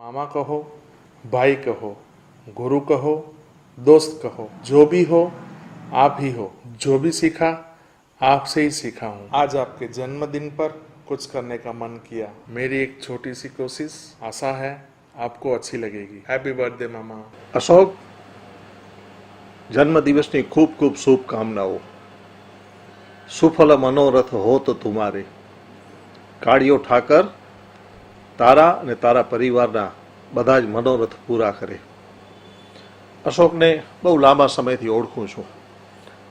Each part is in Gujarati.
मामा कहो, भाई कहो, गुरु कहो, दोस्त कहो, जो भी हो आप ही हो। जो भी सीखा आपसे ही सीखा हूँ। आज आपके जन्मदिन पर कुछ करने का मन किया। मेरी एक छोटी सी कोशिश, आशा है आपको अच्छी लगेगी। हैप्पी बर्थडे मामा। अशोक, जन्मदिवसની ખૂબ ખૂબ શુભકામનાઓ। સુફલ મનોરથ હોત તુમારે। કાળિયો ઠાકર તારા અને તારા પરિવારના બધા જ મનોરથ પૂરા કરે। અશોકને બહુ લાંબા સમયથી ઓળખું છું।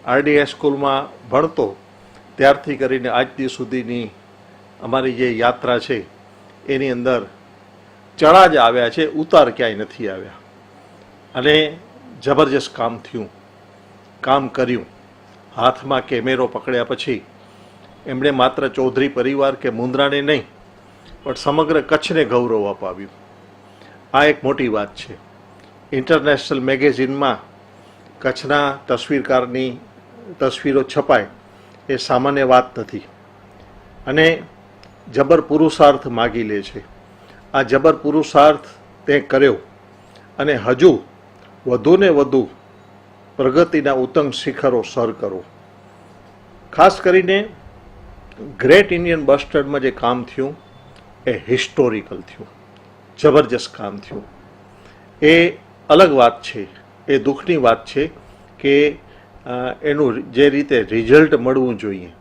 આરડીએસ સ્કૂલમાં ભણતો ત્યારથી કરીને આજ દી સુધીની અમારી જે યાત્રા છે એની અંદર ચડા જ આવ્યા છે, ઉતાર ક્યાંય નથી આવ્યા। અને જબરજસ્ત કામ થયું, કામ કર્યું। હાથમાં કેમેરો પકડ્યા પછી એમણે માત્ર ચૌધરી પરિવાર કે મુન્દ્રાને નહીં પણ સમગ્ર કચ્છને ગૌરવ અપાવ્યું। આ એક મોટી વાત છે। ઇન્ટરનેશનલ મેગેઝિનમાં કચ્છના તસવીરકારની તસવીરો છપાય એ સામાન્ય વાત નથી અને જબર પુરુષાર્થ માગી લે છે। આ જબર પુરુષાર્થ તે કર્યો અને હજુ વધુને વધુ પ્રગતિના ઉત્તમ શિખરો સર કરો। ખાસ કરીને ગ્રેટ ઇન્ડિયન બસ સ્ટેન્ડમાં જે કામ થયું એ હિસ્ટોરિકલ થયું, જબરજસ્ત કામ થયું। એ અલગ વાત છે, એ દુઃખની વાત છે કે એનું જે રીતે રિઝલ્ટ મળવું જોઈએ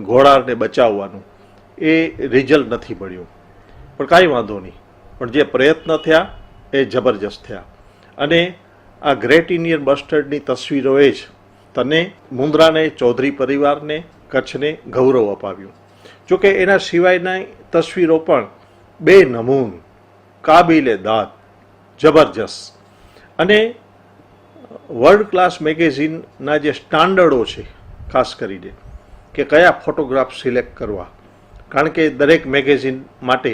ઘોડાને બચાવવાનું એ રિઝલ્ટ નથી મળ્યું, પણ કાંઈ વાંધો નહીં। પણ જે પ્રયત્ન થયા એ જબરજસ્ત થયા અને આ ગ્રેટ ઇન્ડિયન બસ સ્ટેન્ડની તસવીરોએ જ તને મુન્દ્રાને, ચૌધરી પરિવારને, કચ્છને ગૌરવ અપાવ્યું। જોકે એના સિવાયના તસવીરો પણ બે નમૂન, કાબિલે દાદ, જબરજસ્ત અને વર્લ્ડ ક્લાસ મેગેઝિનના જે સ્ટાન્ડર્ડો છે ખાસ કરીને કે કયા ફોટોગ્રાફ સિલેક્ટ કરવા, કારણ કે દરેક મેગેઝિન માટે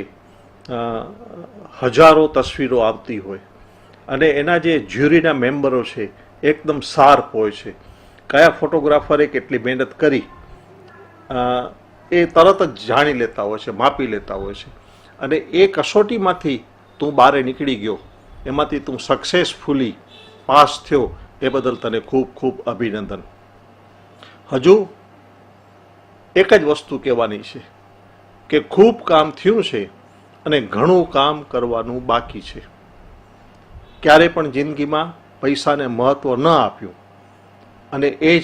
હજારો તસવીરો આવતી હોય અને એના જે જ્યુરીના મેમ્બરો છે એકદમ શાર્પ હોય છે। કયા ફોટોગ્રાફરે કેટલી મહેનત કરી એ તરત જ જાણી લેતા હોય છે, માપી લેતા હોય છે અને એ કસોટીમાંથી તું બહાર નીકળી ગયો, એમાંથી તું સક્સેસફુલી પાસ થયો, એ બદલ તને ખૂબ ખૂબ અભિનંદન। હજુ એક જ વસ્તુ કહેવાની છે કે ખૂબ કામ થયું છે અને ઘણું કામ કરવાનું બાકી છે। ક્યારે પણ જિંદગીમાં પૈસાને મહત્ત્વ ન આપ્યું અને એ જ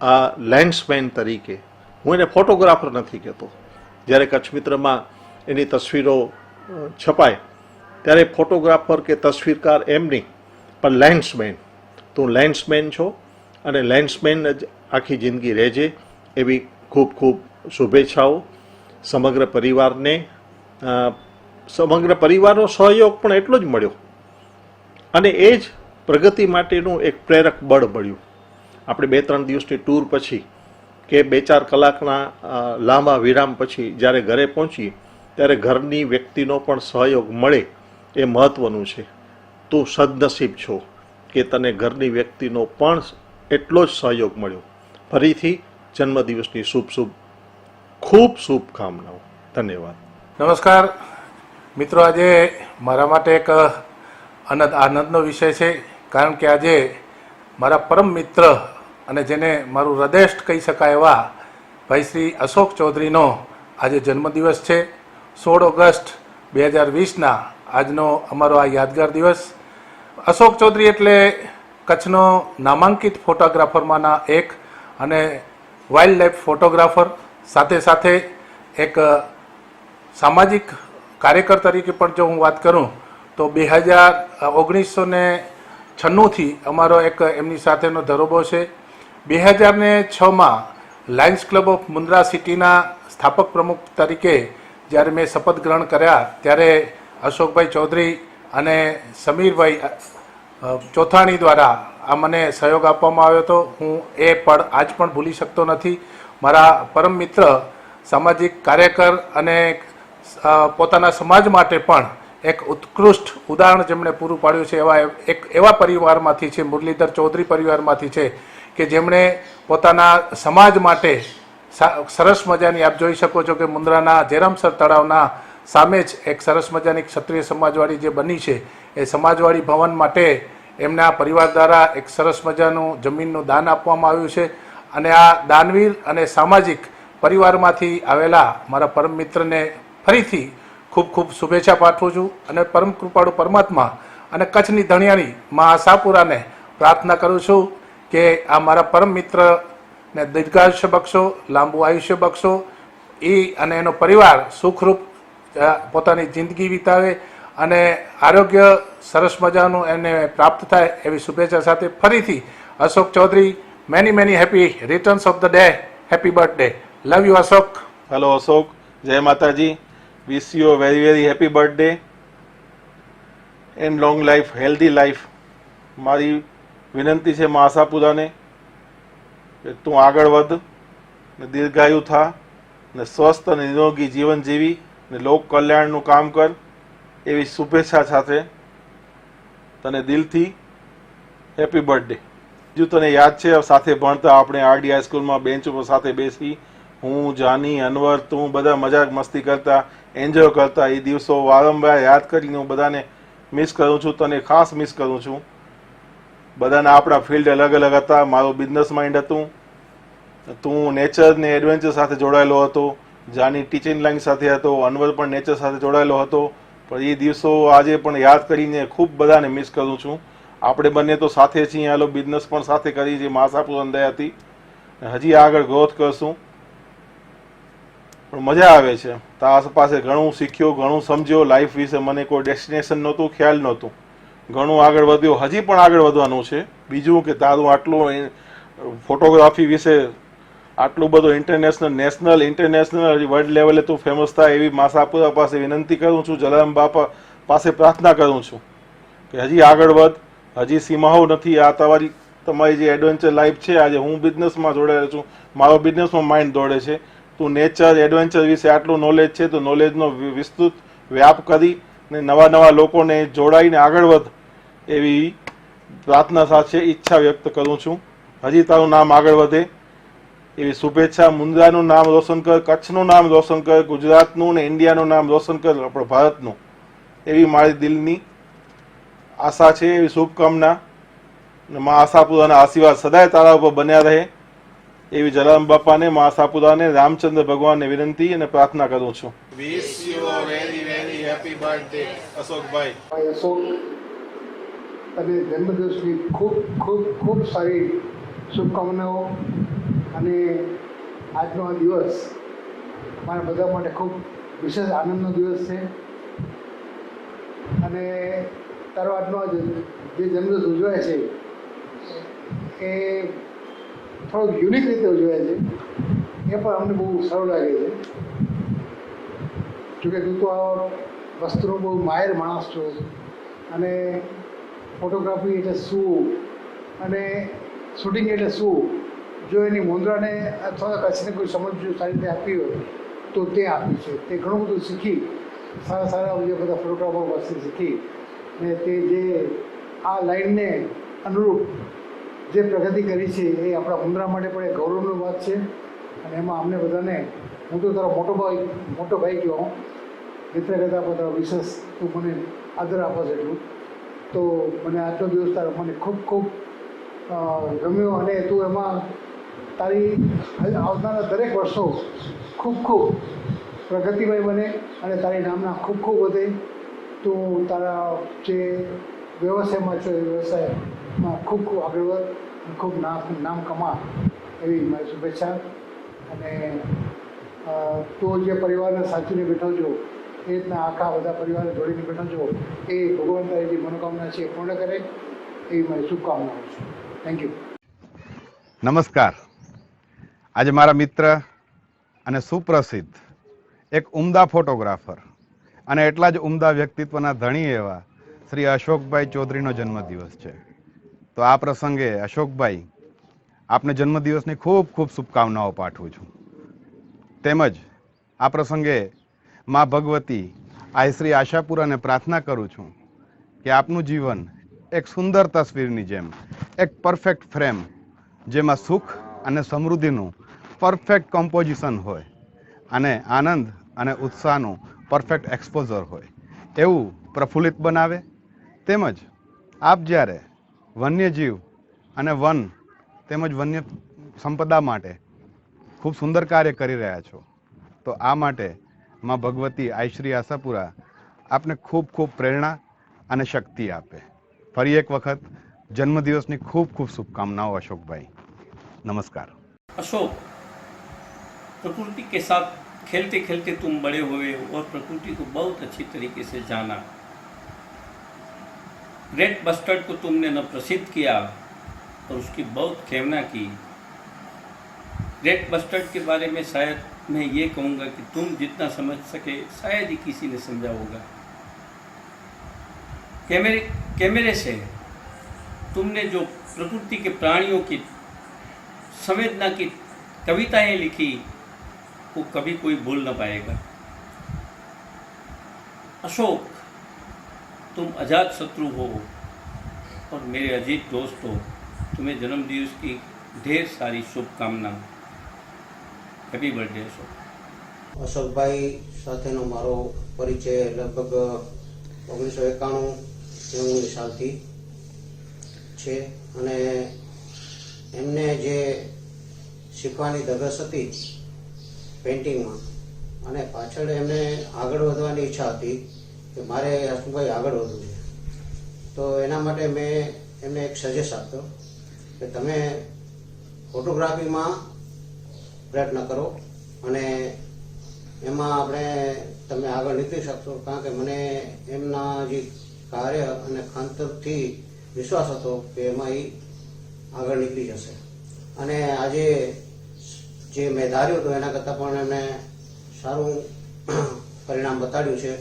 આ લેન્ડસમેન તરીકે, હું એને ફોટોગ્રાફર નથી કહેતો, જ્યારે કચ્છ મિત્રમાં એની તસવીરો છપાય ત્યારે ફોટોગ્રાફર કે તસવીરકાર એમ નહીં પણ લેન્ડસમેન, તું લેન્ડસમેન છો અને લેન્ડસમેન જ આખી જિંદગી રહેજે એવી ખૂબ ખૂબ શુભેચ્છાઓ। સમગ્ર પરિવારનો સહયોગ પણ એટલો જ મળ્યો અને એ જ પ્રગતિ માટેનું એક પ્રેરક બળ મળ્યું। આપણે 2-3 દિવસની ટૂર પછી કે 2-4 કલાકના લાંબા વિરામ પછી જ્યારે ઘરે પહોંચીએ ત્યારે ઘરની વ્યક્તિનો પણ સહયોગ મળે એ મહત્ત્વનું છે। તું સદનસીબ છો કે તને ઘરની વ્યક્તિનો પણ એટલો જ સહયોગ મળ્યો। ફરીથી જન્મદિવસની ખૂબ શુભકામનાઓ। ધન્યવાદ। નમસ્કાર મિત્રો, આજે મારા માટે એક આનંદનો વિષય છે, કારણ કે આજે મારા પરમ મિત્ર અને જેને મારું હૃદયસ્થ કહી શકાય એવા ભાઈ શ્રી અશોક ચૌધરીનો આજે જન્મદિવસ છે। 16 ઓગસ્ટ 2020ના આજનો અમારો આ યાદગાર દિવસ। અશોક ચૌધરી એટલે કચ્છનો નામાંકિત ફોટોગ્રાફરમાંના એક અને વાઇલ્ડ લાઈફ ફોટોગ્રાફર, સાથે સાથે એક સામાજિક કાર્યકર તરીકે પણ જો હું વાત કરું તો 1996થી અમારો એક એમની સાથેનો ધરોબો છે। 2006માં લાયન્સ ક્લબ ઓફ મુન્દ્રા સિટીના સ્થાપક પ્રમુખ તરીકે જ્યારે મેં શપથ ગ્રહણ કર્યા ત્યારે અશોકભાઈ ચૌધરી અને સમીરભાઈ ચોથાણી દ્વારા આ મને સહયોગ આપવામાં આવ્યો હતો। હું એ પળ આજ પણ ભૂલી શકતો નથી। મારા પરમ મિત્ર, સામાજિક કાર્યકર અને પોતાના સમાજ માટે પણ એક ઉત્કૃષ્ટ ઉદાહરણ જેમણે પૂરું પાડ્યું છે એવા પરિવારમાંથી છે, મુરલીધર ચૌધરી પરિવારમાંથી છે કે જેમણે પોતાના સમાજ માટે સરસ મજાની, આપ જોઈ શકો છો કે મુન્દ્રાના જેરામસર તળાવના સામે જ એક સરસ મજાની ક્ષત્રિય સમાજવાડી જે બની છે એ સમાજવાડી ભવન માટે એમના પરિવાર દ્વારા એક સરસ મજાનું જમીનનું દાન આપવામાં આવ્યું છે અને આ દાનવીર અને સામાજિક પરિવારમાંથી આવેલા મારા પરમ મિત્રને ફરીથી ખૂબ ખૂબ શુભેચ્છા પાઠવું છું અને પરમ કૃપાળુ પરમાત્મા અને કચ્છની ધણિયાણી મા આશાપુરાને પ્રાર્થના કરું છું કે આ મારા પરમ મિત્રને દીર્ઘાયુષ્ય બક્ષો, લાંબુ આયુષ્ય બક્ષો, એ અને એનો પરિવાર સુખરૂપ પોતાની જિંદગી વિતાવે અને આરોગ્ય સરસ મજાનું એને પ્રાપ્ત થાય એવી શુભેચ્છા સાથે ફરીથી Ashok Chaudhary many happy returns of the day, happy birthday, love you Ashok. Hello Ashok, જય માતાજી. Wish you a very happy birthday and long life, healthy life. મારી વિનંતી છે મા આશાપુરાને કે તું આગળ વધ ને દીર્ઘાયુ થા ને સ્વસ્થ અને નિરોગી જીવન જીવી ને લોક કલ્યાણનું કામ કર એવી શુભેચ્છા સાથે તને દિલથી હેપી બર્થડે. જો તને યાદ છે સાથે ભણતા આપણે આરડી હાઈસ્કૂલમાં બેન્ચ ઉપર સાથે બેસી હું, જાની, અનવર, તું બધા મજાક મસ્તી કરતા, એન્જોય કરતા. એ દિવસો વારંવાર યાદ કરીને હું બધાને મિસ કરું છું, તને ખાસ મિસ કરું છું. બધાના આપણા ફિલ્ડ અલગ અલગ હતા. મારું બિઝનેસ માઇન્ડ હતું, તું નેચર ને એડવેન્ચર સાથે જોડાયેલો હતો, જાની ટીચિંગ લાઈન સાથે હતો, અનવર પણ નેચર સાથે જોડાયેલો હતો. પણ એ દિવસો આજે પણ યાદ કરીને ખૂબ બધાને મિસ કરું છું. આપણે બંને તો સાથે છીએ, હાલો બિઝનેસ પણ સાથે કરી છે આશાપુરા દયાથી, હજી આગળ ગ્રોથ કરશું. પણ મજા આવે છે. તારા પાસે ઘણું શીખ્યો, ઘણું સમજ્યો. લાઈફ વિશે મને કોઈ ડેસ્ટિનેશન નહોતું, ખ્યાલ નહોતું. ઘણું આગળ વધ્યો, હજી પણ આગળ વધવાનું છે. બીજું કે તારું આટલું ફોટોગ્રાફી વિશે આટલું બધું ઇન્ટરનેશનલ, નેશનલ, ઇન્ટરનેશનલ, વર્લ્ડ લેવલે તું ફેમસ થાય એવી આશાપુરા પાસે વિનંતી કરું છું. જલારામ બાપા પાસે પ્રાર્થના કરું છું કે હજી આગળ વધ, હજી સીમાઓ નથી. આ તમારી જે એડવેન્ચર લાઈફ છે, આજે હું બિઝનેસમાં જોડાયેલો છું, મારો બિઝનેસમાં માઇન્ડ દોડે છે. તું નેચર, એડવેન્ચર વિશે આટલું નોલેજ છે તો નોલેજનો વિસ્તૃત વ્યાપ કરી ને નવા લોકોને જોડાઈને આગળ વધ એવી પ્રાર્થના સાથે ઈચ્છા વ્યક્ત કરું છું. હજી તારું નામ આગળ વધે એવી શુભેચ્છા. મુન્દ્રાનું નામ રોશન કર, કચ્છનું નામ રોશન કર, ગુજરાતનું ને ઇન્ડિયાનું નામ રોશન કર, આપણે ભારતનું, એવી મારી દિલની આશા છે, એવી શુભકામના. મા આશાપુરાના આશીર્વાદ સદાય તારા ઉપર બન્યા રહે એવી જલારામ બાપાને, મા આશાપુરાને, રામચંદ્ર ભગવાનને વિનંતી અને પ્રાર્થના કરું છું. Wish you a very happy birthday અશોકભાઈ. અશોક, અને જન્મદિવસની ખૂબ ખૂબ ખૂબ સારી શુભકામનાઓ. અને આજનો આ દિવસ મારા બધા માટે ખૂબ વિશેષ આનંદનો દિવસ છે. અને તારો આજનો જે જન્મદિવસ ઉજવાય છે એ થોડોક યુનિક રીતે ઉજવાય છે, એ પણ અમને બહુ સારું લાગે છે. જોકે તું તો આ વસ્તુનો બહુ માહેર માણસ છો, અને ફોટોગ્રાફી એટલે શું અને શૂટિંગ એટલે શું, જો એની મુદ્રાને અથવા કચ્છને કોઈ સમજ જો સારી રીતે આપી હોય તો તે આપી છે. તે ઘણું બધું શીખી, સારા જે બધા ફોટોગ્રાફર પાસેથી શીખી ને તે જે આ લાઈનને અનુરૂપ જે પ્રગતિ કરી છે એ આપણા મુન્દ્રા માટે પણ એક ગૌરવની વાત છે. અને એમાં અમને બધાને, હું તો તારો મોટો ભાઈ કહો, મિત્ર કરતાં બધા વિશેષ તું મને આદર આપો છે એટલું તો મને આજનો દિવસ તારો મને ખૂબ ખૂબ ગમ્યો. અને તું એમાં તારી આવનારા દરેક વર્ષો ખૂબ ખૂબ પ્રગતિમય બને અને તારી નામના ખૂબ ખૂબ વધે. તું તારા જે વ્યવસાયમાં છો એ વ્યવસાયમાં ખૂબ ખૂબ આગળ વધ, ખૂબ નામ કમા એવી મારી શુભેચ્છા. અને તું જે પરિવારને સાચવીને બેઠો છો એ રીતના આખા બધા પરિવારને જોડીને બેઠો છો, એ ભગવાન તારી જે મનોકામના છે એ પૂર્ણ કરે એવી મારી શુભકામનાઓ છે. Thank you. નમસ્કાર. આજે મારા મિત્ર અને સુપ્રસિદ્ધ એક ઉમદા ફોટોગ્રાફર અને એટલા જ ઉમદા વ્યક્તિત્વના ધણી એવા શ્રી અશોકભાઈ ચૌધરીનો જન્મદિવસ છે. તો આ પ્રસંગે અશોકભાઈ, આપને જન્મદિવસની ખૂબ ખૂબ શુભકામનાઓ પાઠવું છું. તેમજ આ પ્રસંગે મા ભગવતી, શ્રી આશાપુરાને પ્રાર્થના કરું છું કે આપનું જીવન એક સુંદર તસવીરની જેમ, એક પરફેક્ટ ફ્રેમ, જેમાં સુખ અને સમૃદ્ધિનું પરફેક્ટ કમ્પોઝિશન હોય અને આનંદ અને ઉત્સાહનું પરફેક્ટ એક્સપોઝર હોય એવું પ્રફુલ્લિત બનાવે. તેમજ આપ જ્યારે વન્યજીવ અને વન તેમજ વન્ય સંપદા માટે ખૂબ સુંદર કાર્ય કરી રહ્યા છો, તો આ માટે માં ભગવતી આઈશ્રી આશાપુરા આપને ખૂબ ખૂબ પ્રેરણા અને શક્તિ આપે. ફરી એક વખત જન્મદિવસની ખૂબ ખૂબ શુભકામનાઓ અશોકભાઈ. નમસ્કાર. अशोक, प्रकृति के साथ खेलते खेलते तुम बड़े हुए और प्रकृति को बहुत अच्छी तरीके से जाना. ग्रेट बस्टर्ड को तुमने न प्रसिद्ध किया और उसकी बहुत खेवना की. ग्रेट बस्टर्ड के बारे में शायद मैं ये कहूँगा कि तुम जितना समझ सके शायद ही किसी ने समझा होगा. कैमरे से तुमने जो प्रकृति के प्राणियों की संवेदना की कविताएं लिखी वो कभी कोई भूल न पाएगा. अशोक, तुम अजात शत्रु हो और मेरे अजीत दोस्त हो. तुम्हें जन्मदिवस की ढेर सारी शुभकामनाएं. Happy birthday Ashok. અશોકભાઈ સાથેનો મારો પરિચય લગભગ 1991-90 સાલથી છે અને એમને જે શીખવાની ધગશ હતી પેઇન્ટિંગમાં અને પાછળ એમને આગળ વધવાની ઈચ્છા હતી કે મારે હસમુખભાઈ આગળ વધવું છે, તો એના માટે મેં એમને એક સજેસ્ટ આપ્યો કે તમે ફોટોગ્રાફીમાં પ્રયત્ન કરો અને એમાં આપણે તમે આગળ નીકળી શકશો. કારણ કે મને એમના જે કાર્ય અને ખાંતરથી વિશ્વાસ હતો કે એમાં એ આગળ નીકળી જશે અને આજે જે મેં ધાર્યું હતું એના કરતાં પણ એમને સારું પરિણામ બતાડ્યું છે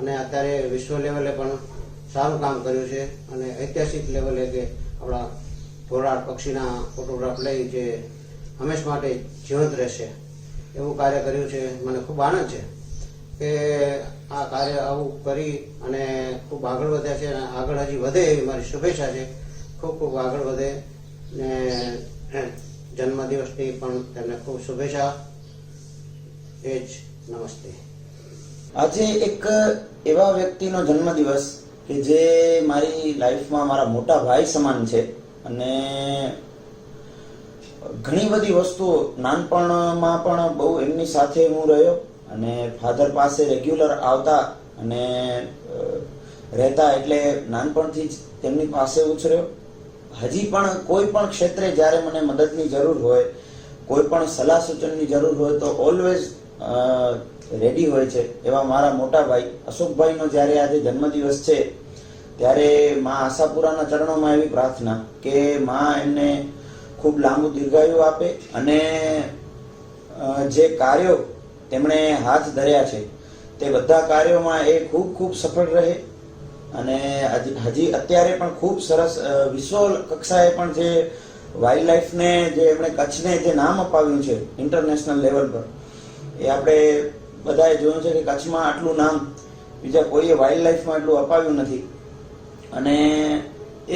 અને અત્યારે વિશ્વ લેવલે પણ સારું કામ કર્યું છે અને ઐતિહાસિક લેવલે કે આપણા ઘોડાડ પક્ષીના ફોટોગ્રાફ લઈ જે હંમેશ માટે જીવંત રહેશે એવું કાર્ય કર્યું છે. મને ખૂબ આનંદ છે કે આ કાર્ય આવું કરી અને ખૂબ આગળ વધ્યા છે અને આગળ હજી વધે એવી મારી શુભેચ્છા છે. ખૂબ ખૂબ આગળ વધે ને જન્મદિવસની પણ તેમને ખૂબ શુભેચ્છા. એ જ નમસ્તે. આજે એક એવા વ્યક્તિનો જન્મદિવસ કે જે મારી લાઈફમાં મારા મોટા ભાઈ સમાન છે અને ઘણી બધી વસ્તુઓ નાનપણમાં પણ બહુ એમની સાથે હું રહ્યો અને ફાધર પાસે રેગ્યુલર આવતા અને રહેતા, એટલે નાનપણથી જ તેમની પાસે ઉછર્યો. હજી પણ કોઈ પણ ક્ષેત્રે જ્યારે મને મદદની જરૂર હોય, કોઈ પણ સલાહ સૂચનની જરૂર હોય તો ઓલવેઝ રેડી હોય છે. એવા મારા મોટા ભાઈ અશોકભાઈનો જ્યારે આજે જન્મદિવસ છે ત્યારે મા આશાપુરાના ચરણોમાં એવી પ્રાર્થના કે મા એમને ખૂબ લાંબુ દીર્ઘાયુ આપે અને જે કાર્યો તેમણે હાથ ધર્યા છે તે બધા કાર્યોમાં એ ખૂબ ખૂબ સફળ રહે અને હજી અત્યારે પણ ખૂબ સરસ વિશ્વ કક્ષાએ પણ જે વાઇલ્ડ લાઈફને જે એમણે કચ્છને જે નામ અપાવ્યું છે ઇન્ટરનેશનલ લેવલ પર, એ આપણે બધાએ જોયું છે કે કચ્છમાં આટલું નામ બીજા કોઈએ વાઇલ્ડ લાઈફમાં એટલું અપાવ્યું નથી. અને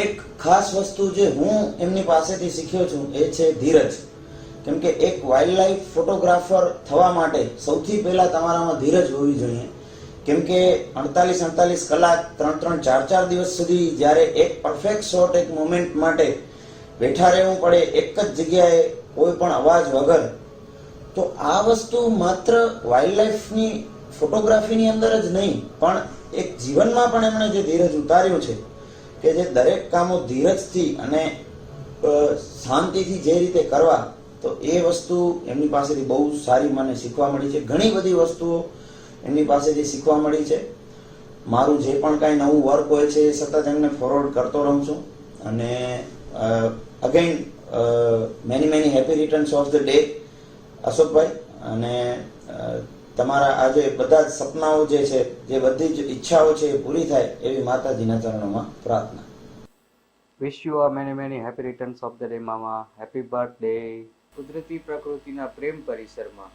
એક ખાસ વસ્તુ જે હું એમની પાસેથી શીખ્યો છું એ છે ધીરજ. કેમ કે એક વાઇલ્ડ લાઈફ ફોટોગ્રાફર થવા માટે સૌથી પહેલા તમારામાં ધીરજ હોવી જોઈએ. કેમ કે 48 કલાક 3-4 દિવસ સુધી જ્યારે એક પરફેક્ટ શોટ, એક મોમેન્ટ માટે બેઠા રહેવું પડે એક જ જગ્યાએ કોઈ પણ અવાજ વગર, તો આ વસ્તુ માત્ર વાઇલ્ડ લાઈફની ફોટોગ્રાફીની અંદર જ નહીં પણ એક જીવનમાં પણ એમણે જે ધીરજ ઉતાર્યું છે કે જે દરેક કામો ધીરજથી અને શાંતિથી જે રીતે કરવા, તો એ વસ્તુ એમની પાસેથી બહુ સારી મને શીખવા મળી છે. ઘણી બધી વસ્તુઓ એમની પાસેથી શીખવા મળી છે. મારું જે પણ કાંઈ નવું વર્ક હોય છે એ સતત એમને ફોરવર્ડ કરતો રહું છું. અને again many happy returns of the day અશોકભાઈ. અને તમારા આજે બધા જ સપનાઓ જે છે, જે બધી જ ઈચ્છાઓ છે એ પૂરી થાય એવી માતાજીના ચરણોમાં પ્રાર્થના. Wish you a many happy returns of the day મામા. Happy birthday. કુદરતી પ્રકૃતિના પ્રેમ પરિસરમાં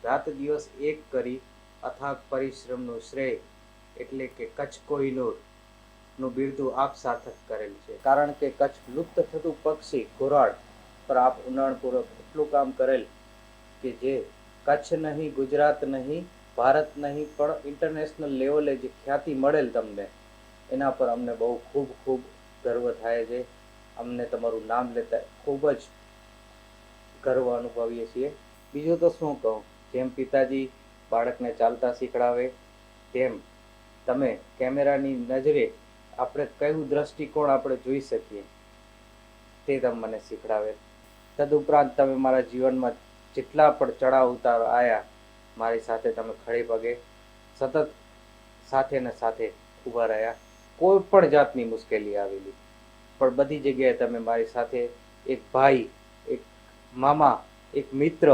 રાત દિવસ એક કરી અથાગ પરિશ્રમનું શ્રેય એટલે કે કચ્છ કોહિનૂર નું બિરદું આપ સાર્થક કરેલ છે. કારણ કે કચ્છ લુપ્ત થતું પક્ષી ઘોરાડ પર આપ ઊંડાણપૂર્વક એટલું કામ કરેલ કે જે કચ્છ નહીં, ગુજરાત નહીં, ભારત નહીં પણ ઇન્ટરનેશનલ લેવલે જે ખ્યાતિ મળેલ તમને, એના પર અમને બહુ ખૂબ ખૂબ ગર્વ થાય છે. અમને તમારું નામ લેતા ખૂબ જ ગર્વ અનુભવીએ છીએ. બીજું તો શું કહું, જેમ પિતાજી બાળકને ચાલતા શીખડાવે તેમ તમે કેમેરાની નજરે આપણે કયું દ્રષ્ટિકોણ આપણે જોઈ શકીએ તે તમે મને શીખડાવે. તદુપરાંત તમે મારા જીવનમાં જેટલા પણ ચડાવ ઉતાર આવ્યા, મારી સાથે તમે ખડે પગે સતત સાથે ને સાથે ઊભા રહ્યા. કોઈ પણ જાતની મુશ્કેલી આવેલી પણ બધી જગ્યાએ તમે મારી સાથે એક ભાઈ, એક મામા, એક મિત્ર,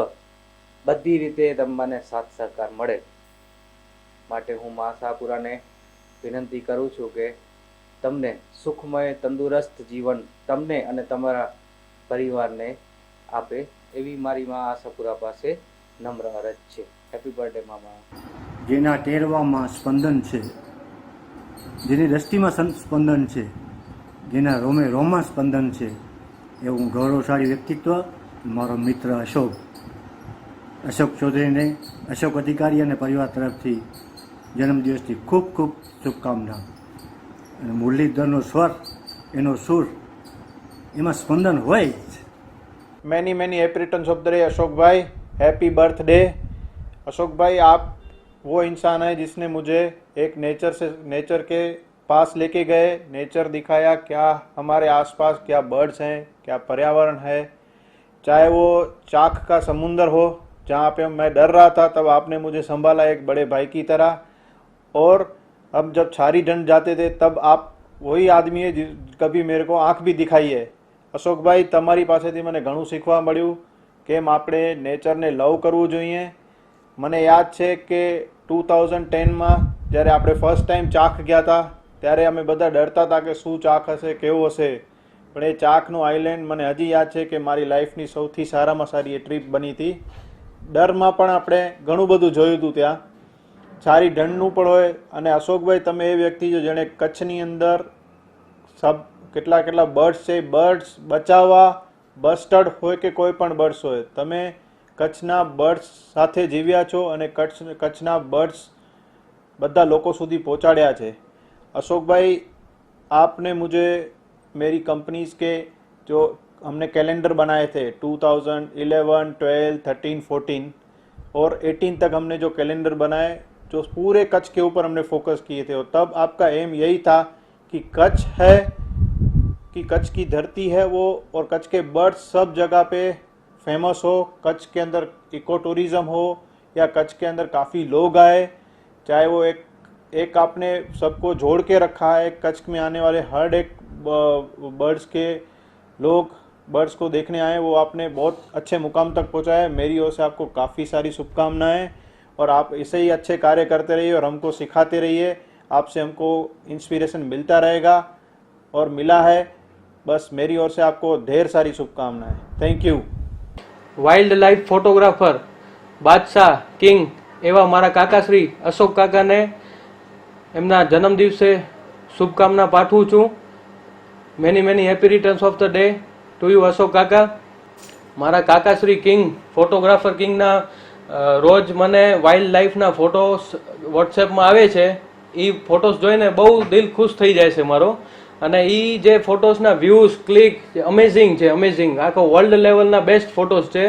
બધી રીતે તમે મને સાથ સહકાર મળે. માટે હું મા આશાપુરાને વિનંતી કરું છું કે તમને સુખમય તંદુરસ્ત જીવન તમને અને તમારા પરિવારને આપે, એવી મારી મા આશાપુરા પાસે નમ્ર અરજ છે. હેપી બર્થડે મામા. જેના ટેરવામાં સ્પંદન છે, જેની દ્રષ્ટિમાં સ્પંદન છે, જેના રોમે રોમમાં સ્પંદન છે, એવું ગૌરવશાળી વ્યક્તિત્વ મારો મિત્ર અશોક ચૌધરીને, અશોક અધિકારી અને પરિવાર તરફથી જન્મદિવસની ખૂબ ખૂબ શુભકામના. અને મુરલીધરનો સ્વર, એનો સૂર, એમાં સ્પંદન હોય જ. Many happy returns of the day Ashok भाई, हैप्पी बर्थडे अशोक भाई. आप वो इंसान है जिसने मुझे एक नेचर के पास लेके गए, नेचर दिखाया, क्या हमारे आसपास क्या बर्ड्स हैं, क्या पर्यावरण है. चाहे वो चाक का समुंदर हो जहाँ पे मैं डर रहा था, तब आपने मुझे संभाला एक बड़े भाई की तरह. और अब जब छारी ढंड जाते थे तब आप वही आदमी है कभी मेरे को आँख भी दिखाई है. અશોકભાઈ, તમારી પાસેથી મને ઘણું શીખવા મળ્યું કેમ આપણે નેચરને લવ કરવું જોઈએ. મને યાદ છે કે 2010માં જ્યારે આપણે ફર્સ્ટ ટાઈમ ચાખ ગયા હતા ત્યારે અમે બધા ડરતા હતા કે શું ચાખ હશે, કેવું હશે. પણ એ ચાખનું આઇલેન્ડ મને હજી યાદ છે કે મારી લાઈફની સૌથી સારામાં સારી એ ટ્રીપ બની હતી. ડરમાં પણ આપણે ઘણું બધું જોયું હતું ત્યાં, સારી ઢંડનું પણ હોય. અને અશોકભાઈ, તમે એ વ્યક્તિ છો જેણે કચ્છની અંદર કેટલા બર્ડ્સ છે, બર્ડ્સ બચાવવા, બસ્ટર્ડ હોય કે કોઈ પણ બર્ડ્સ હોય, તમે કચ્છના બર્ડ્સ સાથે જીવ્યા છો અને કચ્છના બર્ડ્સ બધા લોકો સુધી પહોંચાડ્યા છે. अशोक भाई, आपने मुझे मेरी कंपनीज के जो हमने कैलेंडर बनाए थे 2011, 12, 13, 14 और 18 तक हमने जो कैलेंडर बनाए जो पूरे कच्छ के ऊपर हमने फोकस किए थे, और तब आपका एम यही था कि कच्छ है, कि कच्छ की धरती है वो, और कच्छ के बर्ड्स सब जगह पे फेमस हो, कच्छ के अंदर इको टूरिज़्म हो या कच्छ के अंदर काफ़ी लोग आए. चाहे वो एक आपने सबको जोड़ के रखा है, कच्छ में आने वाले हर एक बर्ड्स के लोग बर्ड्स को देखने आए, वो आपने बहुत अच्छे मुकाम तक पहुंचाया है. मेरी ओर से आपको काफ़ी सारी शुभकामनाएं, और आप ऐसे ही अच्छे कार्य करते रहिए और हमको सिखाते रहिए. आपसे हमको इंस्पिरेशन मिलता रहेगा और मिला है. बस मेरी ओर से आपको ढेर सारी शुभकामनाएं. Thank you. Wild life photographer બાદશાહ કિંગ એવા મારા કાકાશ્રી અશોક કાકાને એમના જન્મદિવસે શુભકામના પાઠવું છું. Many happy returns of the day to you Ashok કાકા. મારા કાકાશ્રી કિંગ, ફોટોગ્રાફર કિંગના રોજ મને વાઇલ્ડ લાઈફના ફોટોસ વોટ્સએપમાં આવે છે. એ ફોટોસ જોઈને બહુ દિલ ખુશ થઈ જાય છે મારો. અને એ જે ફોટોસના વ્યૂઝ, ક્લિક અમેઝિંગ છે, અમેઝિંગ. આખો વર્લ્ડ લેવલના બેસ્ટ ફોટોસ છે.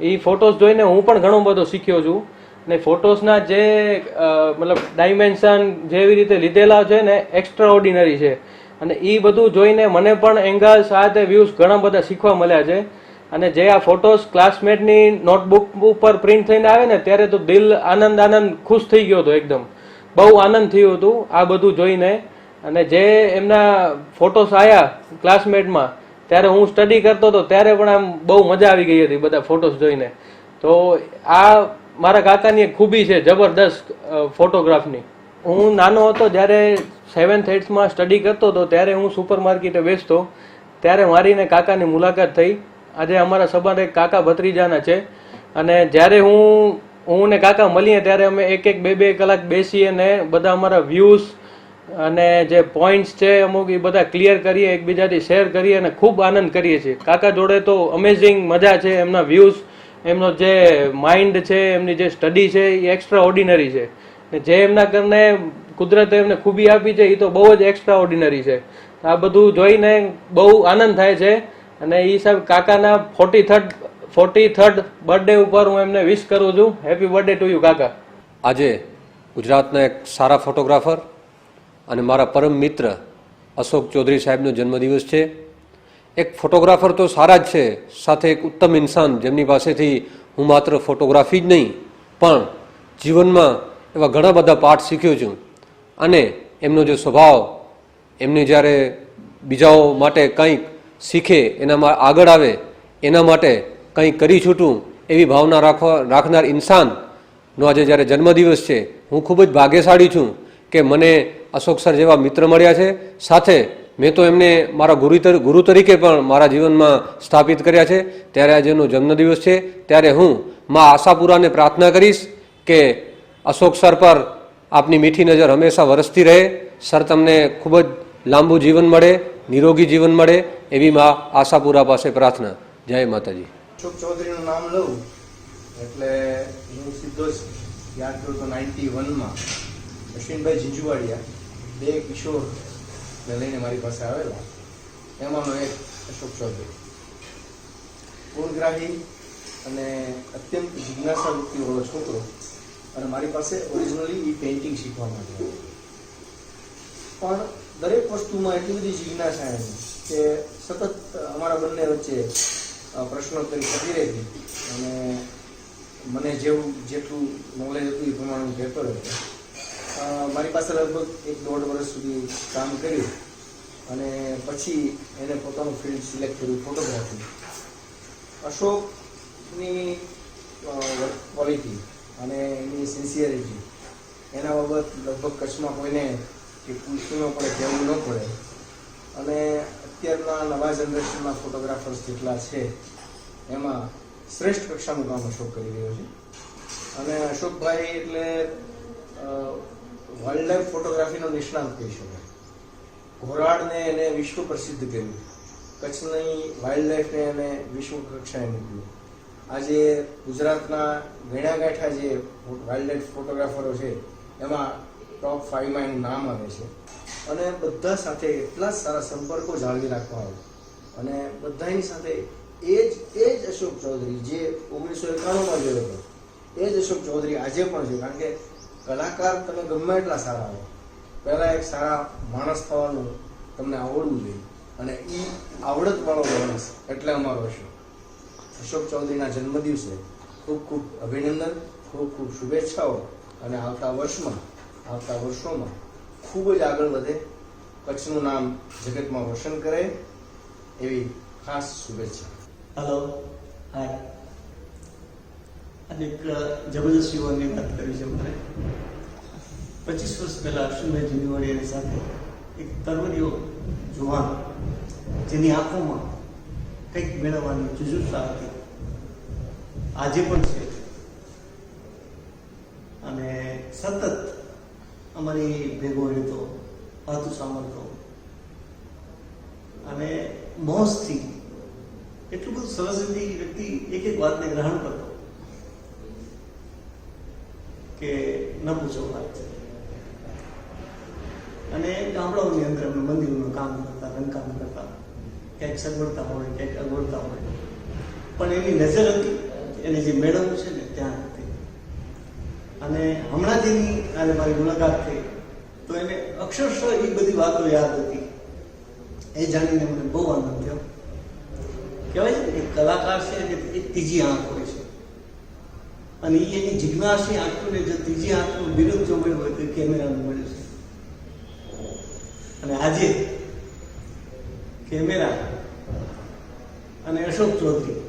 એ ફોટોસ જોઈને હું પણ ઘણો બધો શીખ્યો છું. ને ફોટોસના જે મતલબ ડાયમેન્શન જેવી રીતે લીધેલા છે ને, એક્સ્ટ્રા ઓર્ડિનરી છે. અને એ બધું જોઈને મને પણ એંગલ સાથે વ્યૂઝ ઘણા બધા શીખવા મળ્યા છે. અને જે આ ફોટોસ ક્લાસમેટની નોટબુક ઉપર પ્રિન્ટ થઈને આવે ને, ત્યારે તો દિલ આનંદ ખુશ થઈ ગયો હતો. એકદમ બહુ આનંદ થયું હતું આ બધું જોઈને. અને જે એમના ફોટોસ આવ્યા ક્લાસમેટમાં, ત્યારે હું સ્ટડી કરતો હતો, ત્યારે પણ આમ બહુ મજા આવી ગઈ હતી બધા ફોટોસ જોઈને. તો આ મારા કાકાની એક ખૂબી છે જબરદસ્ત ફોટોગ્રાફની. હું નાનો હતો જ્યારે 7th 8thમાં સ્ટડી કરતો હતો, ત્યારે હું સુપર માર્કેટે બેસતો, ત્યારે મારીને કાકાની મુલાકાત થઈ. આજે અમારા સંબંધ એક કાકા ભત્રીજાના છે. અને જ્યારે હું ને કાકા મળીએ ત્યારે અમે એક 2 કલાક બેસીએ ને બધા અમારા વ્યૂઝ અને જે પોઈન્ટ્સ છે અમુક એ બધા ક્લિયર કરીએ, એકબીજાથી શેર કરીએ અને ખૂબ આનંદ કરીએ છીએ. કાકા જોડે તો અમેઝિંગ મજા છે. એમના વ્યૂઝ એમનો જે માઇન્ડ છે, એમની જે સ્ટડી છે એ એક્સ્ટ્રા ઓર્ડિનરી છે. ને જે એમના કારણે કુદરતે એમને ખૂબી આપી છે એ તો બહુ જ એક્સ્ટ્રા ઓર્ડિનરી છે. આ બધું જોઈને બહુ આનંદ થાય છે. અને એ સાહેબ કાકાના 43rd બર્થડે ઉપર હું એમને વિશ કરું છું. હેપી બર્થડે ટુ યુ કાકા. આજે ગુજરાતના એક સારા ફોટોગ્રાફર અને મારા પરમ મિત્ર અશોક ચૌધરી સાહેબનો જન્મદિવસ છે. એક ફોટોગ્રાફર તો સારા જ છે, સાથે એક ઉત્તમ ઇન્સાન જેમની પાસેથી હું માત્ર ફોટોગ્રાફી જ નહીં પણ જીવનમાં એવા ઘણા બધા પાઠ શીખ્યો છું. અને એમનો જે સ્વભાવ, એમને જ્યારે બીજાઓ માટે કંઈક શીખે, એનામાં આગળ આવે, એના માટે કંઈક કરી છૂટું એવી ભાવના રાખનાર ઇન્સાનનો આજે જ્યારે જન્મદિવસ છે, હું ખૂબ જ ભાગ્યશાળી છું કે મને અશોક સર જેવા મિત્ર મળ્યા છે. સાથે મેં તો એમને મારા ગુરુ તરીકે પણ મારા જીવનમાં સ્થાપિત કર્યા છે. ત્યારે આજે એનો જન્મદિવસ છે, ત્યારે હું મા આશાપુરાને પ્રાર્થના કરીશ કે અશોક સર પર આપની મીઠી નજર હંમેશા વરસતી રહે. સર તમને ખૂબ જ લાંબુ જીવન મળે, નિરોગી જીવન મળે એવી મા આશાપુરા પાસે પ્રાર્થના. જય માતાજી. અશોક ચૌધરીનું નામ લઉં એટલે હું સીધો જ યાદ કરું તો 91માં અશ્વિનભાઈ ઝીંઝુવાડિયા બે કિશોરને લઈને મારી પાસે આવેલા. એમાંનો એક અશોક ચૌધરી, ગુણગ્રાહી અને અત્યંત જિજ્ઞાસા વૃત્તિવાળો છોકરો. અને મારી પાસે ઓરિજિનલી એ પેઇન્ટિંગ શીખવા માટે પણ દરેક વસ્તુમાં એટલી બધી જિજ્ઞાસા એની કે સતત અમારા બંને વચ્ચે પ્રશ્નોત્તરી થતી રહેતી. અને મને જેટલું નોલેજ હતું એ પ્રમાણે હું કહેતો રહેતો. મારી પાસે લગભગ 1-1.5 વર્ષ સુધી કામ કર્યું અને પછી એને પોતાનું ફિલ્ડ સિલેક્ટ કર્યું, ફોટોગ્રાફી. અશોકની ક્વોલિટી અને એની સિન્સિયરિટી એના બાબત લગભગ કચ્છમાં કોઈને કે પૂછવું ન પડે, કહેવું ન પડે. અને અત્યારના નવા જનરેશનના ફોટોગ્રાફર્સ જેટલા છે એમાં શ્રેષ્ઠ કક્ષાનું કામ અશોક કરી રહ્યો છે. અને અશોકભાઈ એટલે વાઇલ્ડ લાઈફ ફોટોગ્રાફીનો નિષ્ણાત કહી શકાય. ઘોરાડને એને વિશ્વ પ્રસિદ્ધ કર્યું, કચ્છની વાઇલ્ડ લાઈફને એને વિશ્વ કક્ષાએ મૂક્યું. આજે ગુજરાતના ગણ્યા ગાંઠા જે વાઇલ્ડ લાઈફ ફોટોગ્રાફરો છે એમાં ટોપ 5માં એનું નામ આવે છે. અને બધા સાથે એટલા સારા સંપર્કો જાળવી રાખવા આવે. અને બધાની સાથે એ જ અશોક ચૌધરી જે 1991માં જોયો હતો એ જ અશોક ચૌધરી આજે પણ છે. કારણ કે કલાકાર તમે ગમે એટલા સારા હો, પહેલાં એક સારા માણસ થવાનું તમને આવડવું જોઈએ. અને એ આવડતવાળો માણસ એટલે અમારો અશોક ચૌધરીના જન્મદિવસે ખૂબ ખૂબ અભિનંદન, ખૂબ ખૂબ શુભેચ્છાઓ. અને આવતા વર્ષોમાં ખૂબ જ આગળ વધે, કચ્છનું નામ જગતમાં રોશન કરે એવી ખાસ શુભેચ્છા. હેલો, હાય. આજે એક જબરદસ્ત યુવાનની વાત કરી છે મારે. 25 વર્ષ પહેલાં અશ્વિનભાઈ ઝીંઝુવાડિયાની સાથે એક તરવરીયો જુવાન જેની આંખોમાં કંઈક મેળવવાની જુજુત્સા હતી, આજે પણ છે. અને સતત અમારી ભેગો રહેતો, વાતું સાંભળતો અને મોજથી એટલું બધું સરસ રીતે વ્યક્તિ એક વાતને ગ્રહણ કરતો કે ન પૂછો વાત. અને ગામડાઓની અંદર અમે મંદિરોનું કામ કરતા, રંગકામ કરતા, ક્યાંક સગવડતા હોય, ક્યાંક અગવડતા હોય, પણ એની નજર હતી એને જે મેળવવું છે ને ત્યાં હતી. અને હમણાં જેની આજે મારી મુલાકાત થઈ તો એને અક્ષરશઃ એ બધી વાતો યાદ હતી. એ જાણીને મને બહુ આનંદ થયો. કહેવાય છે ને કે કલાકાર છે કે એક ત્રીજી આંખ હોય છે, અને એ એની જિજ્ઞાસી આંખોને જો ત્રીજી આંખનું વિરુદ્ધ જો મળ્યું હોય તો કેમેરાનું મળ્યું છે. અને આજે કેમેરા અને અશોક ચૌધરી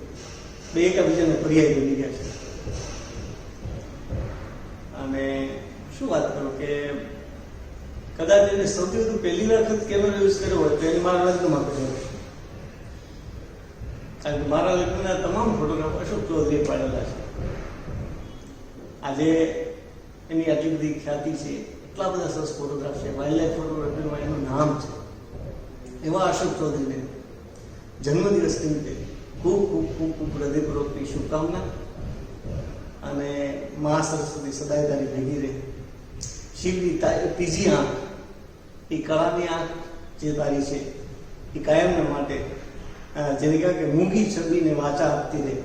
બે એકબીજાને પર્યાય બની ગયા છે. અને શું વાત કરું કે કદાચ એને સૌથી વધુ પહેલી વખત કેમેરો યુઝ કર્યો હોય તો એને મારા લગ્નમાં કર્યો છે. કારણ કે મારા લગ્નના તમામ ફોટોગ્રાફ અશોક ચૌધરીએ પાડેલા છે. આજે એની આટલી બધી ખ્યાતિ છે, એટલા બધા સરસ ફોટોગ્રાફ છે, વાઇલ્ડ લાઈફ ફોટોગ્રાફીમાં એનું નામ છે. એવા અશોક ચૌધરીને જન્મદિવસ નિમિત્તે ખૂબ ખૂબ ખૂબ ખૂબ હૃદયપૂર્વકની શુભકામના. અને મા સરસ્વતી સદાય તારી ભેગી રહે. શિવની ત્રીજી આંખ, એ કળાની આંખ જે તારી છે એ કાયમને માટે જેને કહેવાય કે મૂંગી છબીને વાચા આપતી રહે,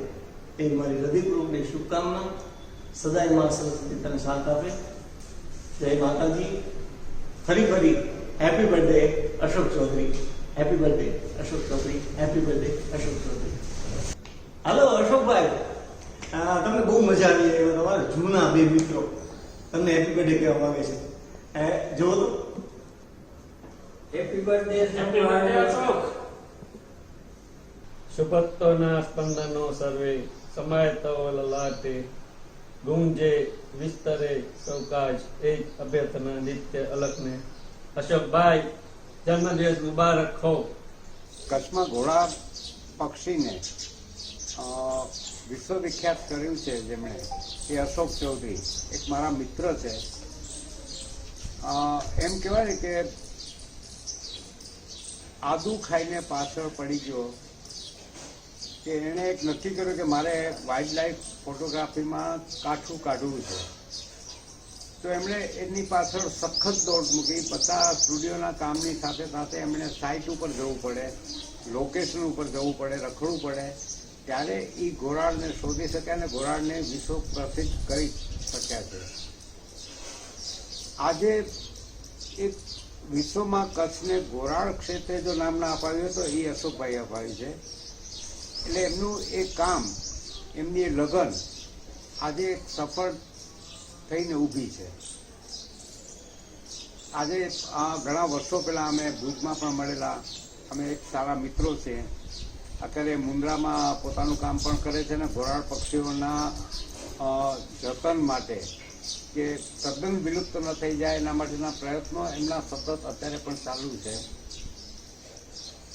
એ મારી હૃદયપૂર્વકની શુભકામના. સદાય મા સરસ્વતી તને સાથ આપે. જય માતાજી. ફરી happy birthday Ashok Chaudhary. Happy birthday Ashok Chaudhary. Happy birthday Ashok Chaudhary. Hello અશોકભાઈ, તમને બહુ મજા આવી. તમારા જૂના બે મિત્રો તમને હેપી બર્થડે કહેવા માંગે છે. જો તો હેપી બર્થડે અશોક. સુપત્તોના સ્પંદનો સર્વે સમાયતો લલાટે ગુંજે વિસ્તરે સૌકાજ એ જ અભ્યર્થના નિત્ય અલકને. અશોકભાઈ, જન્મદિવસ મુબારક હો. કચ્છમાં ઘોડા પક્ષીને વિશ્વવિખ્યાત કર્યું છે જેમણે, એ અશોક ચૌધરી એક મારા મિત્ર છે. એમ કહેવાય ને કે આદુ ખાઈને પાછળ પડી ગયો કે એણે એક નક્કી કર્યું કે મારે વાઇલ્ડ લાઈફ ફોટોગ્રાફીમાં કાઠું કાઢવું છે. તો એમણે એની પાછળ સખત દોડ મૂકી. બધા સ્ટુડિયોના કામની સાથે સાથે એમણે સાઇટ ઉપર જવું પડે, લોકેશન ઉપર જવું પડે, રખડવું પડે, ત્યારે એ ઘોરાડને શોધી શક્યા અને ઘોરાડને વિશ્વ પ્રસિદ્ધ કરી શક્યા છે. આજે એક વિશ્વમાં કચ્છને ઘોરાડ ક્ષેત્રે જો નામ ના અપાવ્યું તો એ અશોકભાઈ અપાવ્યું છે. એટલે એમનું એ કામ, એમની એ લગન આજે એક સફળ થઈને ઊભી છે. આજે ઘણા વર્ષો પહેલાં અમે ભુજમાં પણ મળેલા. અમે એક સારા મિત્રો છે. અત્યારે મુન્દ્રામાં પોતાનું કામ પણ કરે છે અને ઘોરાડ પક્ષીઓના જતન માટે કે તદ્દન વિલુપ્ત ન થઈ જાય એના માટેના પ્રયત્નો એમના સતત અત્યારે પણ ચાલુ છે.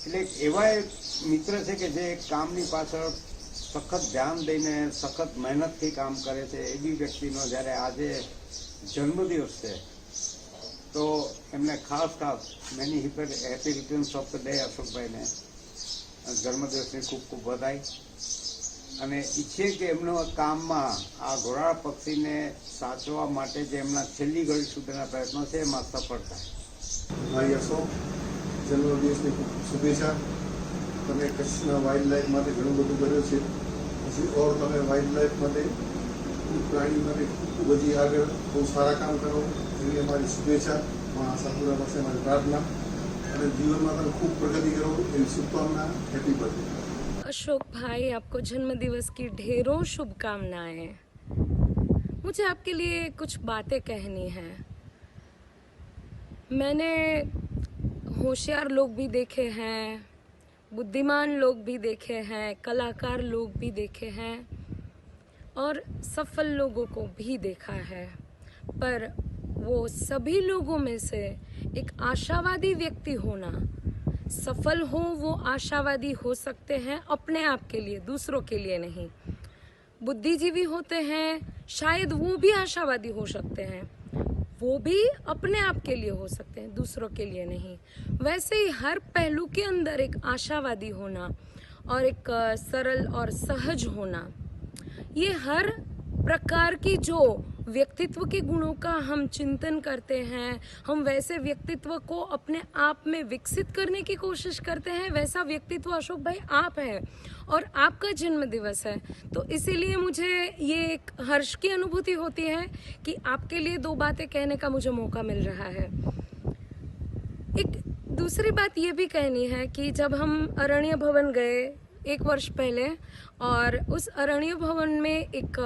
એટલે એવા એક મિત્ર છે કે જે કામની પાછળ સખત ધ્યાન દઈને સખત મહેનતથી કામ કરે છે. એવી વ્યક્તિનો જ્યારે આજે જન્મદિવસ છે તો એમને ખાસ many happy returns of the day અશોકભાઈને જન્મદિવસની ખૂબ ખૂબ વધાઈ. અને ઈચ્છે કે એમનો કામમાં આ ઘોરાડ પક્ષીને સાચવવા માટે જે એમના છેલ્લી ઘડી સુધીના પ્રયત્નો છે એમાં સફળ થાય. ભાઈ અશોક, જન્મદિવસની ખૂબ શુભેચ્છા. તમે કચ્છના વાઇલ્ડ લાઈફ માટે ઘણું બધું કર્યું છે. પછી ઓર તમે વાઇલ્ડ લાઈફ માટે, પ્રાણી માટે ખૂબ બધી આગળ બહુ સારા કામ કરો એવી અમારી શુભેચ્છા. આશાપુરા પાસે અમારી પ્રાર્થના. અને જીવનમાં તમે ખૂબ પ્રગતિ કરો એવી શુભકામના. હેપી બર્થડે अशोक भाई, आपको जन्मदिवस की ढेरों शुभकामनाएं. मुझे आपके लिए कुछ बातें कहनी है. मैंने होशियार लोग भी देखे हैं, बुद्धिमान लोग भी देखे हैं, कलाकार लोग भी देखे हैं और सफल लोगों को भी देखा है. पर वो सभी लोगों में से एक आशावादी व्यक्ति होना, सफल हो वो आशावादी हो सकते हैं अपने आप के लिए, दूसरों के लिए नहीं. बुद्धिजीवी होते हैं, शायद वो भी आशावादी हो सकते हैं, वो भी अपने आप के लिए हो सकते हैं, दूसरों के लिए नहीं. वैसे ही हर पहलू के अंदर एक आशावादी होना और एक सरल और सहज होना, ये हर प्रकार की जो व्यक्तित्व के गुणों का हम चिंतन करते हैं, हम वैसे व्यक्तित्व को अपने आप में विकसित करने की कोशिश करते हैं, वैसा व्यक्तित्व अशोक भाई आप हैं. और आपका जन्म दिवस है तो इसीलिए मुझे ये एक हर्ष की अनुभूति होती है कि आपके लिए दो बातें कहने का मुझे मौका मिल रहा है. एक दूसरी बात ये भी कहनी है कि जब हम अरण्य भवन गए 1 वर्ष पहले और उस अरण्य भवन में एक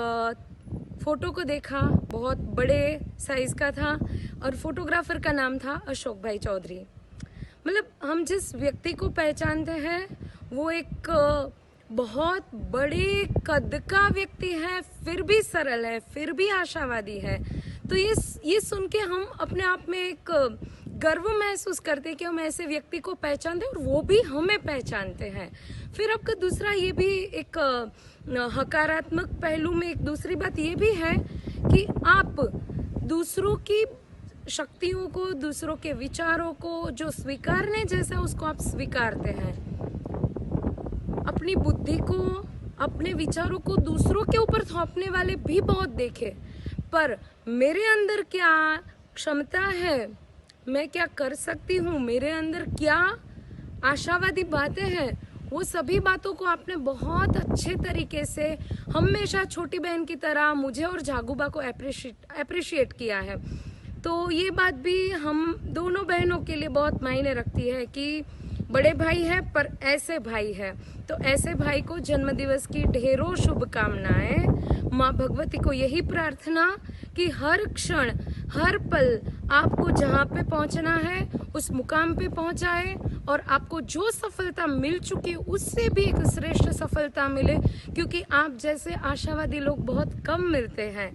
फ़ोटो को देखा, बहुत बड़े साइज़ का था और फोटोग्राफर का नाम था अशोक भाई चौधरी. मतलब हम जिस व्यक्ति को पहचानते हैं वो एक बहुत बड़े कद का व्यक्ति है, फिर भी सरल है, फिर भी आशावादी है. तो ये सुन के हम अपने आप में एक गर्व महसूस करते हैं कि हम ऐसे व्यक्ति को पहचानते हैं और वो भी हमें पहचानते हैं. फिर आपका दूसरा ये भी एक हकारात्मक पहलू में एक दूसरी बात ये भी है कि आप दूसरों की शक्तियों को, दूसरों के विचारों को जो स्वीकारने जैसा उसको आप स्वीकारते हैं. अपनी बुद्धि को अपने विचारों को दूसरों के ऊपर थोपने वाले भी बहुत देखे, पर मेरे अंदर क्या क्षमता है, मैं क्या कर सकती हूँ, मेरे अंदर क्या आशावादी बातें हैं, वो सभी बातों को आपने बहुत अच्छे तरीके से हमेशा छोटी बहन की तरह मुझे और झागुबा को अप्रिशिएट किया है। तो ये बात भी हम दोनों बहनों के लिए बहुत मायने रखती है कि बड़े भाई है पर ऐसे भाई है। तो ऐसे भाई को जन्मदिवस की ढेरों शुभकामनाएं। माँ भगवती को यही प्रार्थना कि हर क्षण हर पल आपको जहाँ पे पहुँचना है उस मुकाम पे पहुँचाए और आपको जो सफलता मिल चुकी है उससे भी एक श्रेष्ठ सफलता मिले, क्योंकि आप जैसे आशावादी लोग बहुत कम मिलते हैं।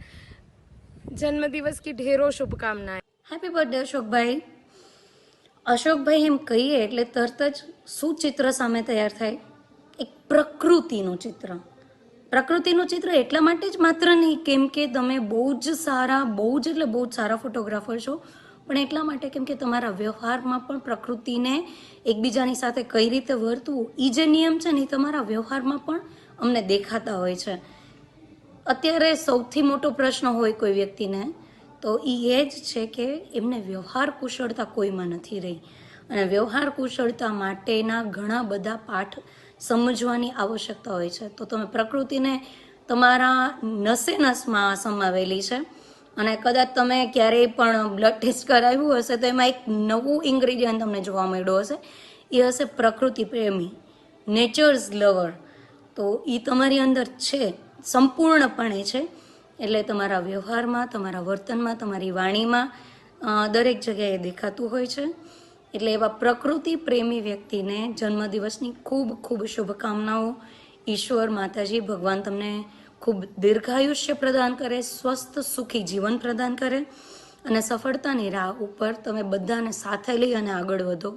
जन्मदिवस की ढेरों शुभकामनाएं। હેપી બર્થડે અશોકભાઈ. અશોકભાઈ એમ કહીએ એટલે તરત જ શું ચિત્ર સામે તૈયાર થાય? એક પ્રકૃતિનું ચિત્ર. પ્રકૃતિનું ચિત્ર એટલા માટે જ માત્ર નહીં કેમ કે તમે બહુ જ સારા ફોટોગ્રાફર છો, પણ એટલા માટે કેમ કે તમારા વ્યવહારમાં પણ પ્રકૃતિને એકબીજાની સાથે કઈ રીતે વર્તવું એ જે નિયમ છે ને એ તમારા વ્યવહારમાં પણ અમને દેખાતા હોય છે. અત્યારે સૌથી મોટો પ્રશ્ન હોય કોઈ વ્યક્તિને તો એ જ છે કે એમને વ્યવહાર કુશળતા કોઈમાં નથી રહી, અને વ્યવહાર કુશળતા માટેના ઘણા બધા પાઠ સમજવાની આવશ્યકતા હોય છે. તો તમે પ્રકૃતિને તમારા નસે નસમાં સમાવેલી છે, અને કદાચ તમે ક્યારેય પણ બ્લડ ટેસ્ટ કરાવ્યું હશે તો એમાં એક નવું ઇન્ગ્રીડિયન્ટ તમને જોવા મળ્યું હશે, એ હશે પ્રકૃતિ પ્રેમી, નેચર્સ લવર. તો એ તમારી અંદર છે, સંપૂર્ણપણે છે. એટલે તમારા વ્યવહારમાં, તમારા વર્તનમાં, તમારી વાણીમાં દરેક જગ્યાએ દેખાતું હોય છે. એટલે એવા પ્રકૃતિ પ્રેમી વ્યક્તિને જન્મદિવસની ખૂબ ખૂબ શુભકામનાઓ. ઈશ્વર માતાજી ભગવાન તમને ખૂબ દીર્ઘાયુષ્ય પ્રદાન કરે, સ્વસ્થ સુખી જીવન પ્રદાન કરે, અને સફળતાની રાહ ઉપર તમે બધાને સાથે લઈ અને આગળ વધો.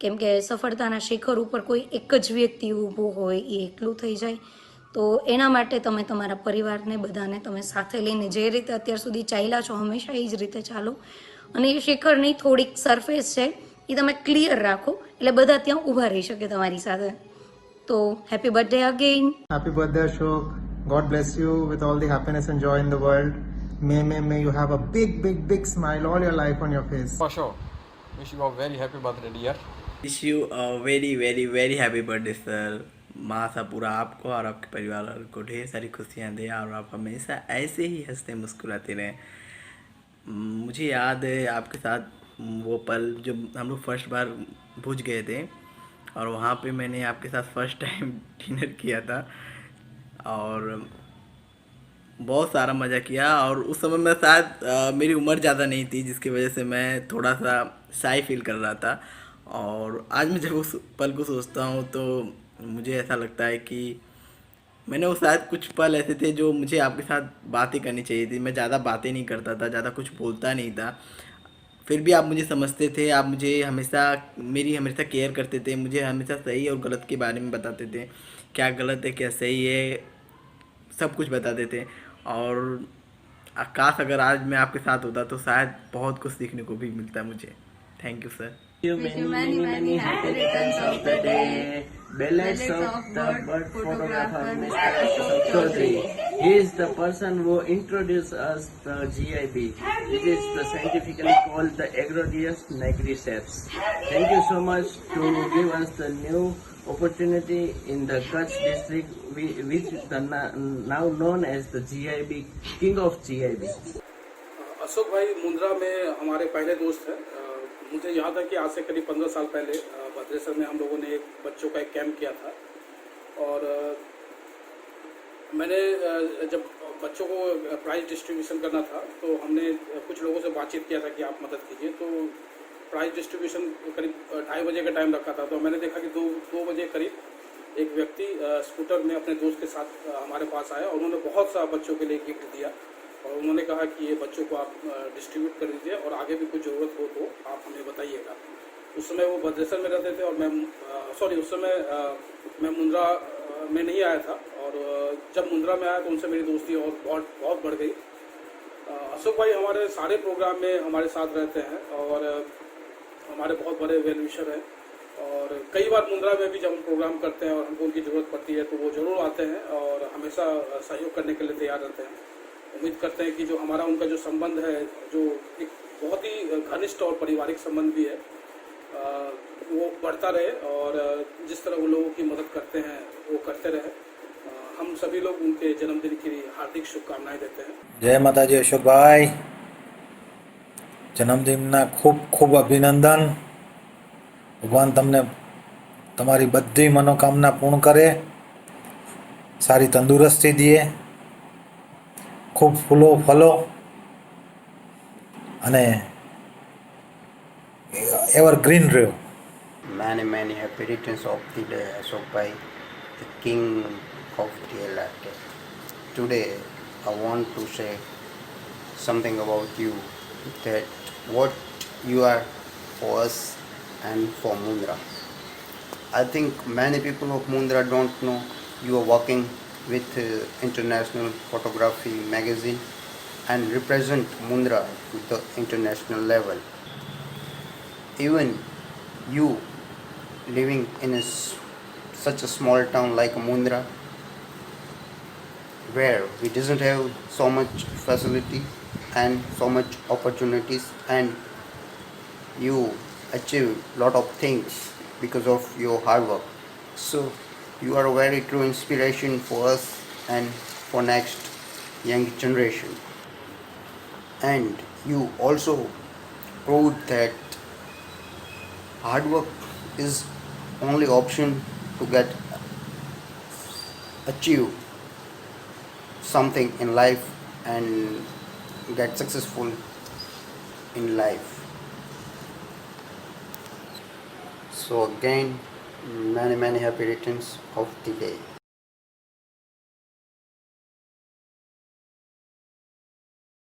કેમ કે સફળતાના શિખર ઉપર કોઈ એક જ વ્યક્તિ ઊભું હોય એ એકલું થઈ જાય. તો એના માટે તમે તમારા પરિવારને બધાને તમે સાથે લઈને જે રીતે અત્યાર સુધી ચાલ્યા છો હંમેશા એ જ રીતે ચાલો, અને એ શિખરની થોડીક સરફેસ છે એ તમે ક્લિયર રાખો એટલે બધા ત્યાં ઊભા રહી શકે તમારી સાથે. તો happy birthday again. Happy birthday, Ashok. God bless you with all the happiness and joy in the world. May you have a big smile all your life on your face. For sure. Wish you a very happy birthday, dear. Wish you a very happy birthday, sir. माँ सा पूरा आपको और आपके परिवार को ढेर सारी खुशियाँ दे और आप हमेशा ऐसे ही हंसते मुस्कुराते रहें. मुझे याद है आपके साथ वो पल जब हम लोग फर्स्ट बार भुज गए थे और वहाँ पे मैंने आपके साथ फर्स्ट टाइम डिनर किया था और बहुत सारा मज़ा किया. और उस समय में शायद मेरी उम्र ज़्यादा नहीं थी जिसकी वजह से मैं थोड़ा सा शाई फील कर रहा था. और आज मैं जब उस पल को सोचता हूँ तो मुझे ऐसा लगता है कि मैंने वो शायद कुछ पल ऐसे थे जो मुझे आपके साथ बातें करनी चाहिए थी. मैं ज़्यादा बातें नहीं करता था, ज़्यादा कुछ बोलता नहीं था, फिर भी आप मुझे समझते थे. आप मुझे हमेशा केयर करते थे, मुझे हमेशा सही और गलत के बारे में बताते थे, क्या गलत है क्या सही है, सब कुछ बताते थे. और काश अगर आज मैं आपके साथ होता तो शायद बहुत कुछ सीखने को भी मिलता मुझे. Thank you sir. Many happy returns of the day. Ballets of the bird photographer Mr. Ashok Chaudhary. He is the person who introduced us the GIB, which is the scientifically called the Agrodius nigriceps. Thank you so much to give us the new opportunity in the Kutch district, which is now known as the GIB, King of GIB. Ashok भाई मुंद्रा में हमारे पहले दोस्त हैं. मुझे याद है कि आज से करीब 15 साल पहले भद्रेश्वर में हम लोगों ने एक बच्चों का एक कैंप किया था. और मैंने जब बच्चों को प्राइज़ डिस्ट्रीब्यूशन करना था तो हमने कुछ लोगों से बातचीत किया था कि आप मदद कीजिए. तो प्राइज़ डिस्ट्रीब्यूशन करीब 2:30 बजे का टाइम रखा था. तो मैंने देखा कि 2 बजे करीब एक व्यक्ति स्कूटर में अपने दोस्त के साथ हमारे पास आया और उन्होंने बहुत सा बच्चों के लिए गिफ्ट दिया और उन्होंने कहा कि ये बच्चों को आप डिस्ट्रीब्यूट कर दीजिए और आगे भी कुछ ज़रूरत हो तो आप हमें बताइएगा. उस समय वो भद्रेश्वर में रहते थे और उस समय मैं मुंद्रा में नहीं आया था. और जब मुंद्रा में आया तो उनसे मेरी दोस्ती और बहुत बढ़ गई. अशोक भाई हमारे सारे प्रोग्राम में हमारे साथ रहते हैं और हमारे बहुत बड़े वेल विशर हैं और कई बार मुंद्रा में भी जब हम प्रोग्राम करते हैं और हमको उनकी ज़रूरत पड़ती है तो वो ज़रूर आते हैं और हमेशा सहयोग करने के लिए तैयार रहते हैं। उम्मीद करते हैं कि जो हमारा उनका जो संबंध है, जो एक बहुत ही घनिष्ठ और पारिवारिक संबंध भी है, वो बढ़ता रहे और जिस तरह वो लोगों की मदद करते हैं वो करते रहे। हम सभी लोग उनके जन्मदिन की हार्दिक शुभकामनाएं देते हैं। जय माताजी अशोकभाई, जन्मदिनના ખૂબ ખૂબ અભિનંદન। ભગવાન તમને તમારી બધી મનોકામના પૂર્ણ કરે, સારી તંદુરસ્તી દે, ખૂબ ફૂલો ફલો અને એવરગ્રીન રહ્યો। Many happy returns of the day, Ashok Bhai, the king of DLRK. Today, I want to say something about you, that what you are for us and for Mundra. I think many people of Mundra don't know you are working with International Photography magazine and represent Mundra to the international level. Even you living in such a small town like Mundra, where we doesn't have so much facility and so much opportunities, and you achieve lot of things because of your hard work. So you are a very true inspiration for us and for next young generation. And you also proved that hard work is only option to achieve something in life and get successful in life. So again, many happy returns of the day.